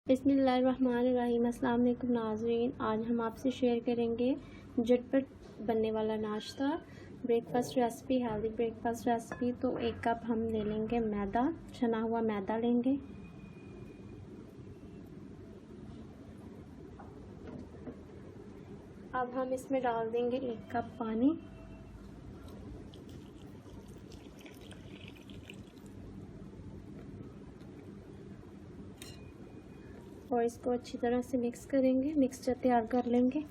बिस्मिल्लाहिर्रहमानिर्रहीम। अस्सलाम वालेकुम नाज़रीन, आज हम आपसे शेयर करेंगे झटपट बनने वाला नाश्ता, breakfast recipe, healthy breakfast recipe. तो 1 कप हम ले लेंगे मैदा, छना हुआ मैदा लेंगे। अब हम इसमें डाल देंगे 1 कप पानी। और इसको अच्छी तरह से मिक्स करेंगे, मिक्सचर तैयार कर लेंगे।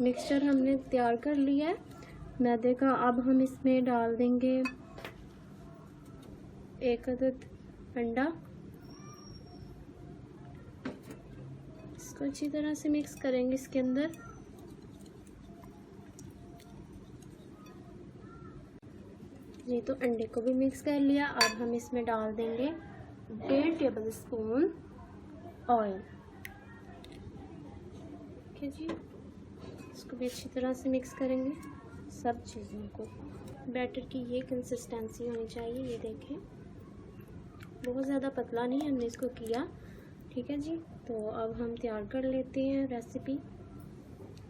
मिक्सचर हमने तैयार कर लिया है मैदे का। अब हम इसमें डाल देंगे 1 अदद अंडा। इसको अच्छी तरह से मिक्स करेंगे इसके अंदर। जी, तो अंडे को भी मिक्स कर लिया। अब हम इसमें डाल देंगे 1.5 टेबल स्पून ऑयल। ठीक है जी, इसको भी अच्छी तरह से मिक्स करेंगे सब चीज़ों को। बैटर की ये कंसिस्टेंसी होनी चाहिए, ये देखें, बहुत ज़्यादा पतला नहीं हमने इसको किया। ठीक है जी, तो अब हम तैयार कर लेते हैं रेसिपी।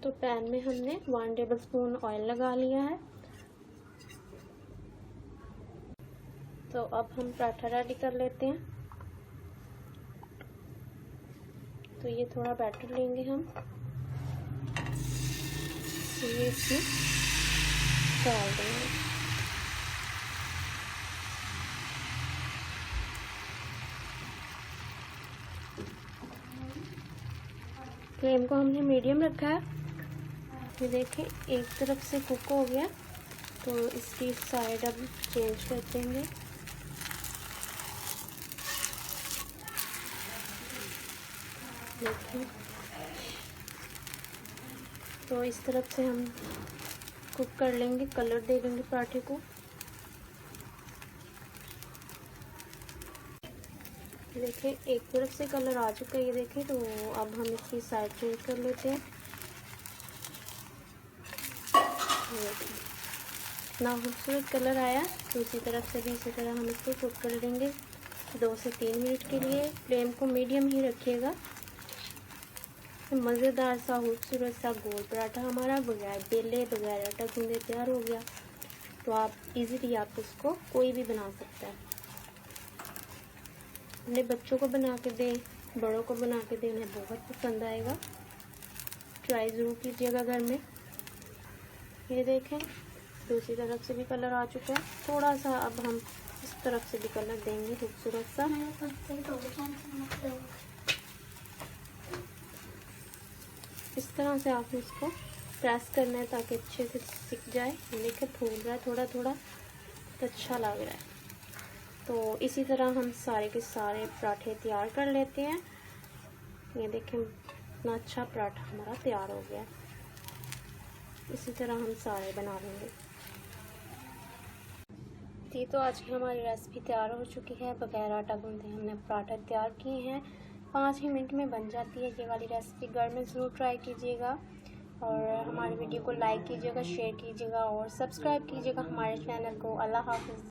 तो पैन में हमने 1 टेबल स्पून ऑयल लगा लिया है। तो अब हम पराठा रेडी कर लेते हैं। तो ये थोड़ा बैटर लेंगे हम, ये इसमें डाल देंगे। फ्लेम को हमने मीडियम रखा है। ये देखें, एक तरफ से कुक हो गया, तो इसकी साइड अब चेंज कर देंगे। देखिए, तो इस तरफ से हम कुक कर लेंगे, कलर दे देंगे पराठे को। देखिए, एक तरफ से कलर आ चुका है, ये देखें। तो अब हम इसकी साइड चेंज कर लेते हैं। इतना खूबसूरत कलर आया। दूसरी तरफ से भी इसी तरह हम इसको कुक कर लेंगे 2 से 3 मिनट के लिए। फ्लेम को मीडियम ही रखिएगा। मज़ेदार सा खूबसूरत सा गोल पराठा हमारा बगैर बेले बगैर आटा गूंदे तैयार हो गया। तो आप इजीली इसको कोई भी बना सकता है। अपने बच्चों को बना के दें, बड़ों को बना के दें, उन्हें बहुत पसंद आएगा। ट्राई ज़रूर कीजिएगा घर में। ये देखें, दूसरी तरफ से भी कलर आ चुका है। थोड़ा सा अब हम इस तरफ से भी कलर देंगे खूबसूरत सा। इस तरह से आपने इसको प्रेस करना है ताकि अच्छे से सिक जाए। देखिए, फूल रहा है थोड़ा थोड़ा, तो अच्छा लग रहा है। तो इसी तरह हम सारे के सारे पराठे तैयार कर लेते हैं। ये देखें, इतना अच्छा पराठा हमारा तैयार हो गया। इसी तरह हम सारे बना लेंगे। जी, तो आज की हमारी रेसिपी तैयार हो चुकी है। बगैर आटा गूंदे हमने पराठा तैयार किए हैं। 5 ही मिनट में बन जाती है ये वाली रेसिपी। घर में ज़रूर ट्राई कीजिएगा और हमारी वीडियो को लाइक कीजिएगा, शेयर कीजिएगा और सब्सक्राइब कीजिएगा हमारे चैनल को। अल्लाह हाफ़िज़।